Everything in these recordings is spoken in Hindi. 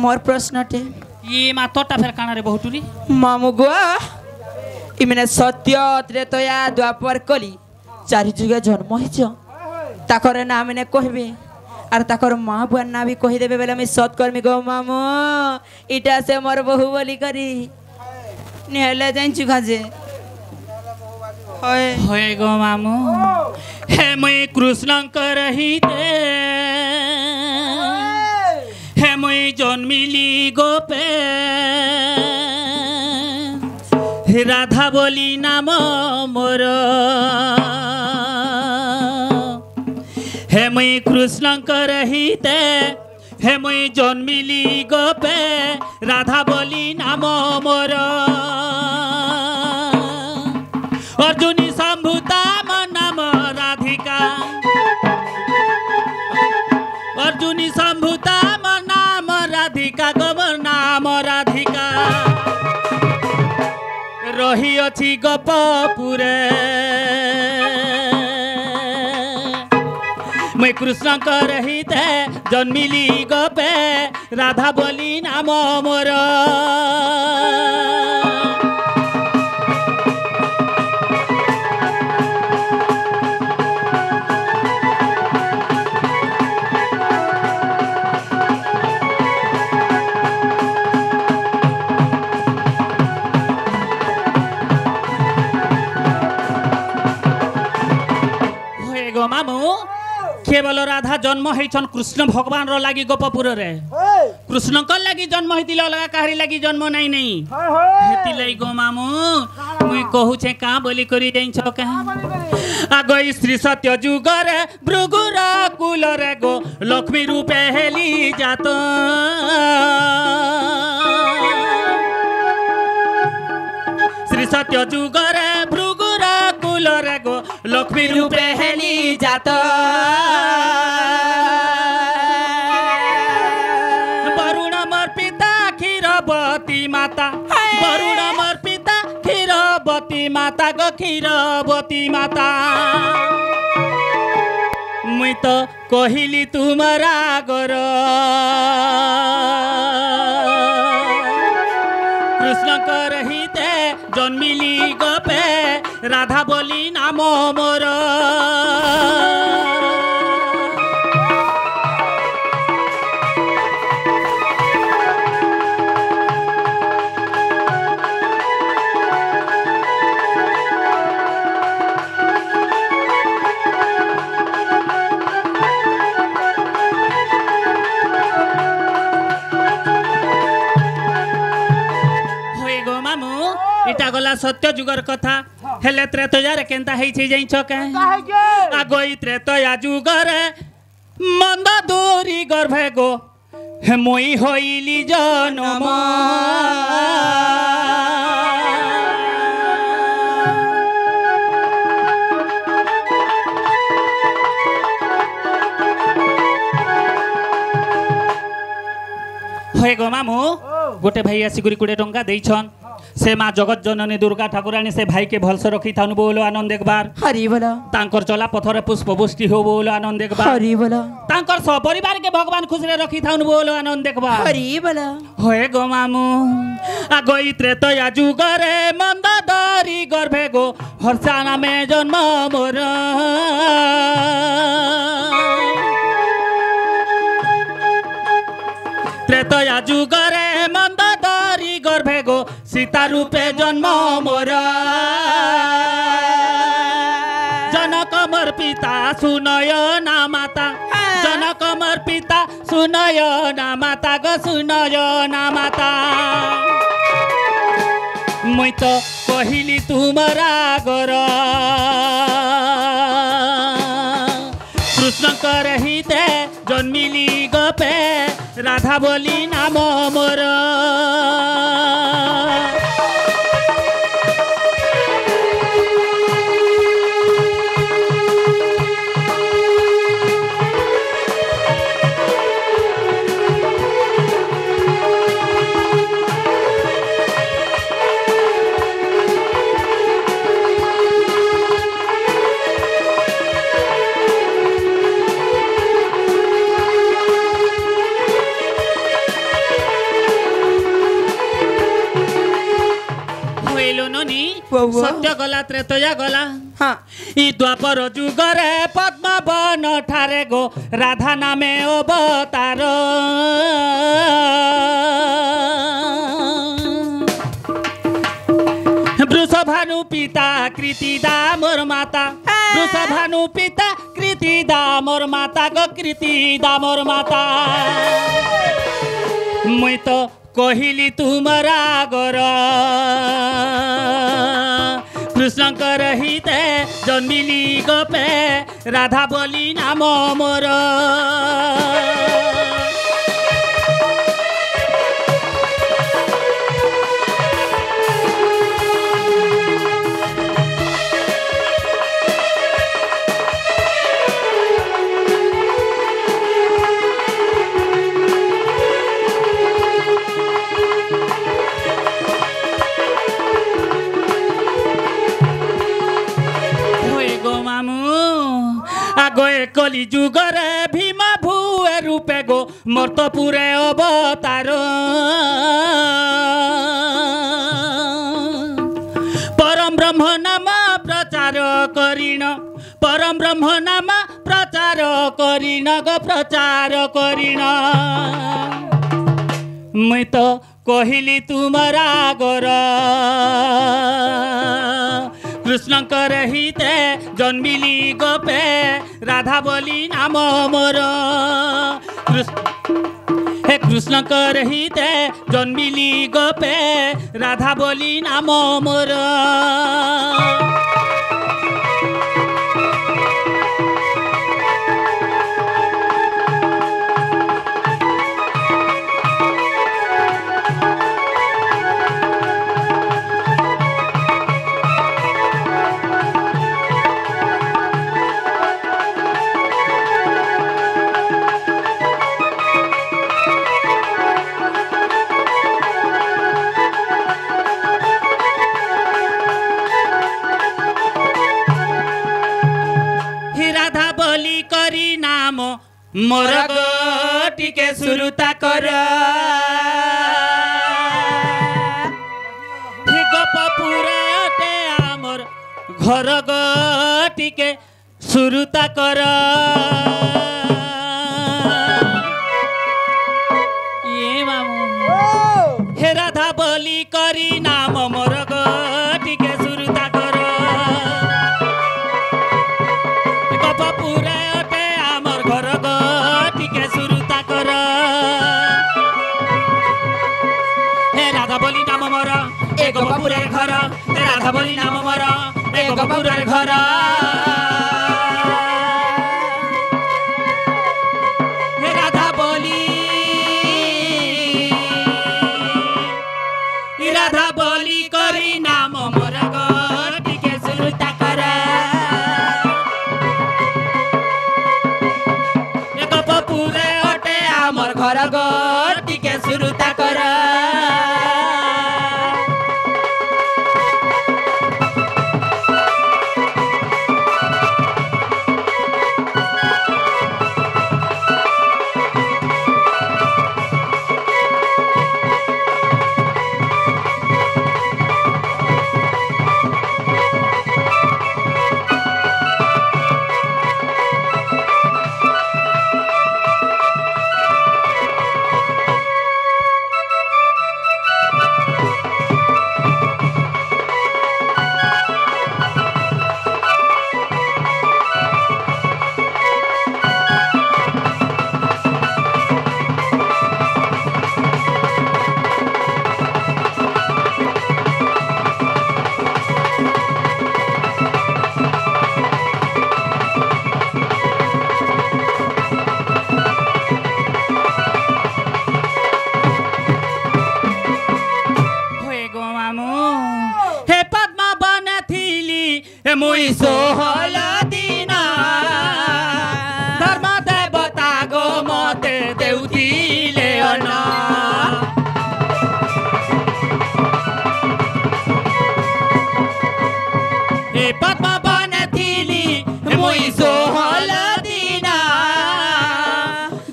मोर प्रश्नटे ये मातोटा फेर काना रे बहुटुरी मामू गुआ इमने सत्य त्रेतया द्वापर कली चारि जुगे जन्म हिच ताकर ना मैंने कहबे और ताकर माँ बुआर ना भी कही देबे बेले मैं सत्कर्मी गो मामू इटा से मोर बहु बोली करी नेहले जाइछु खाजे होय होय गो मामू हे मुई कृष्णंकर हिते हे मुई जन्मिली गोपे राधा बोली नाम मोर हे मुई कृष्णंकर हिते हे मुई जन्मिली गोपे राधा बोली नाम मोर अर्जुनी शंभुता नाम राधिका अर्जुनी शंभुता नाम राधिका गोबर नाम राधिका रही अछि गोपपुरे मैं कृष्ण कर हिते जन्मिली गोपे राधा बोली नाम मोर मामू केवल राधा जन्म होइछन कृष्ण भगवान रो लागि गोपपुर रे कृष्ण को लागि जन्म होइतिले अलगा काहरी लागि जन्म नाही नाही हेति लई गो मामू मुई कहू छे का बोली करी जाई छ का आगो श्री सत्य जुग रे भृगुर कुल रे गो लक्ष्मी रूपे हेली जात श्री सत्य जुग रे भृगुर कुल रे गो लक्ष्मी रूपे हेली जात वरुण मोर पिता क्षीरवती माता वरुण मोर पिता क्षीरवती माता गो क्षीरवती माता मुई तो कहिली तुमरा गोर कृष्ण कर हिते जन्मिली गोपे राधा बोली नाम मोर इटा गला सत्य जुगर कथा हेले त्रेतया केनता हेइ छै जाई छ के आगोई त्रेतया जुगर मंद दूरी गर्भे गो हे मोई होइली जनम होय गो मामू गोटे भाई आसिकुरी 20 टंका देइछन से माँ जगत जननी दुर्गा ठाकुराणी से भाई के भलसे रखी था बोलो आनंद एक बार हरि बोला तांकर चला पथरे पुष्पवृष्टि हो बोलो आनंद एक बार हरि बोला तांकर सपरिवार के भगवान खुश रे रखी था बोलो आनंद एक बार हरि बोला होए गो मामू आगोई त्रेतया जुग रे मंदोदरी गर्भे गो हर्षाना में जन्म मोर त्रेतया जुग रे मंदोदरी गर्भे गो सीता रूपे जन्म मोर जनक मोर पिता सुनय ना माता जनक मोर पिता सुनय ना माता गो सुनय ना माता मुई तो कहिली तुमरा गोर कृष्ण कर हिते जन्मिली गोपे राधा बोली नाम मोर ମାମୁନି ପୁଅ। ସତ୍ୟ ଗଲା ତ୍ରେତୟା ଗଲା ହଁ ଇ ଦ୍ୱାପର ଯୁଗରେ ପଦ୍ମବନ ଠାରେ ଗୋ ରାଧା ନାମେ ଅବତାର ବୃଷଭାନୁ ପିତା କୃତିଦା ମୋର ମାତା ବୃଷଭାନୁ ପିତା କୃତିଦା ମୋର ମାତା ଗୋ କୃତିଦା ମୋର ମାତା ମୁଇଁ ତ କହିଲି ତୁମର ଆଗର କୃଷ୍ଣଙ୍କର ହିତେ ଜନ୍ମିଲି ଗୋପେ ରାଧା ବୋଲି ନାମ ମୋର কলি যুগরে ভীমা ভুয়ে রূপে গো মর্তপুরে অবতার পরম ব্রহ্ম নাম প্রচার করিণ পরম ব্রহ্ম নাম প্রচার করিণ গো প্রচার করিণ মুই তো কহিলি তুমার আগর কৃষ্ণঙ্কর হিতে জন্মিলি গোপে রাধা বলি নাম মোর হে কৃষ্ণঙ্কর হিতে জন্মিলি গোপে রাধা বলি নাম মোর मोर गो टिके सुरुता कर गोपपुरे अटे आमर घर गो टिके सुरुता कर ये मामू हे राधा बोली करी नाम मोर गो टिके सुरुता कर गोपपुरे अटे आमर घर गो सुरुता कर हे राधा बोली नाम मोर ए गोपपुरे घर हे राधा बोली नाम मोर ए गोपपुरे घर हे राधा बोली करी नाम मोर गो टिके सुरुता कर घर गो टिके सुरुता कर मुई सोहल दिन धर्म देवता गो मते देउथिले अना ए पद्म बनेथिली मुई सोहल दिन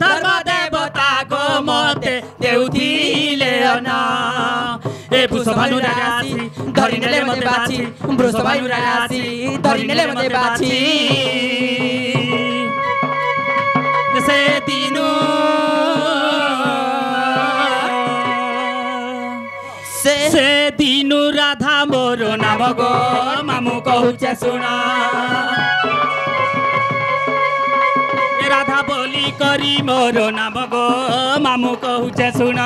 धर्म देवता गो मते देउथिले अना ଏ ବୃଷଭାନୁ ରାଜା ଆସି ଧରି ନେଲେ ମତେ ବାଛି ବୃଷଭାନୁ ରାଜା ଆସି ଧରି ନେଲେ ମତେ ବାଛି ସେ ଦିନୁ ସେ ଦିନୁ ରାଧା ମୋର ନାମ ଗো ମାମୁଁ କହୁଛେ ଶୁଣ ରାଧା ବୋଲି କରି ମୋର ନାମ ଗো ମାମୁଁ କହୁଛେ ଶୁଣ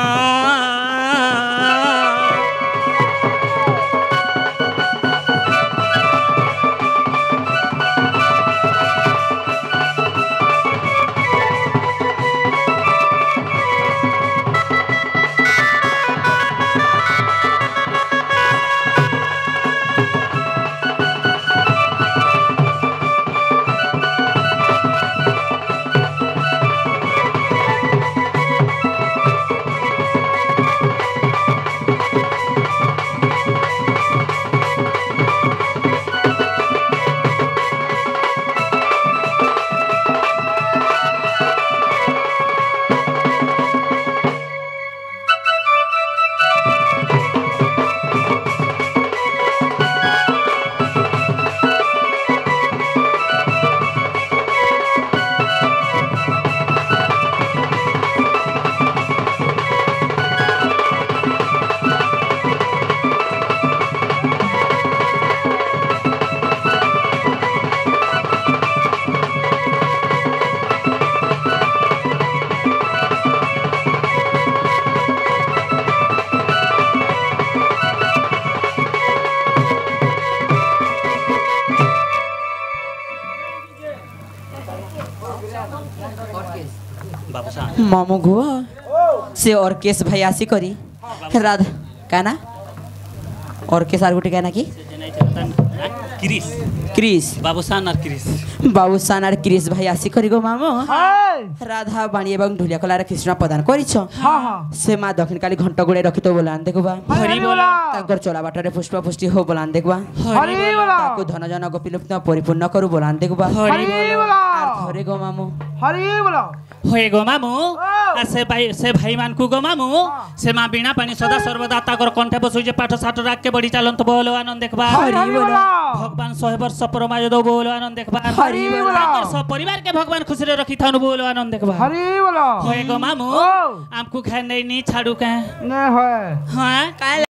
मामू घुआ से ऑर्केश भाई आसी करी राधा काना ऑर्केश आर गुटे काना की क्रिस क्रिस बाबूसान और क्रिस बाबूसान और क्रिस भाई आसी करी गो मामू राधा बाणी एवं ढुलिया कलार कृष्ण प्रदान करिछ से मां दक्षिण काली घंटा गुडे रखितो बोलान देखबा हरि बोला ताकर चला बाटरे पुष्प पुष्टि हो बोलान देखबा हरि बोला ताको धन जन गोपीलुप्त परिपूर्ण करू बोलान देखबा हरि बोला हरे गो मामू हरि बोला होए गो मामू आ से भाई मान को गो मामू से मां बिना पानी सदा सर्वदा ताकर कंठे बसु जे पाठ साठ राख के बड़ी चालंत बोलो आनंद देखबा हरि बोला भगवान 100 वर्ष परमाय दो बोलो आनंद देखबा हरि बोला सब परिवार के भगवान खुशी रे रखी थानु बोलो आनंद देखबा हरि बोला होए गो मामू हमको खाए नहीं छाड़ू के नहीं है हां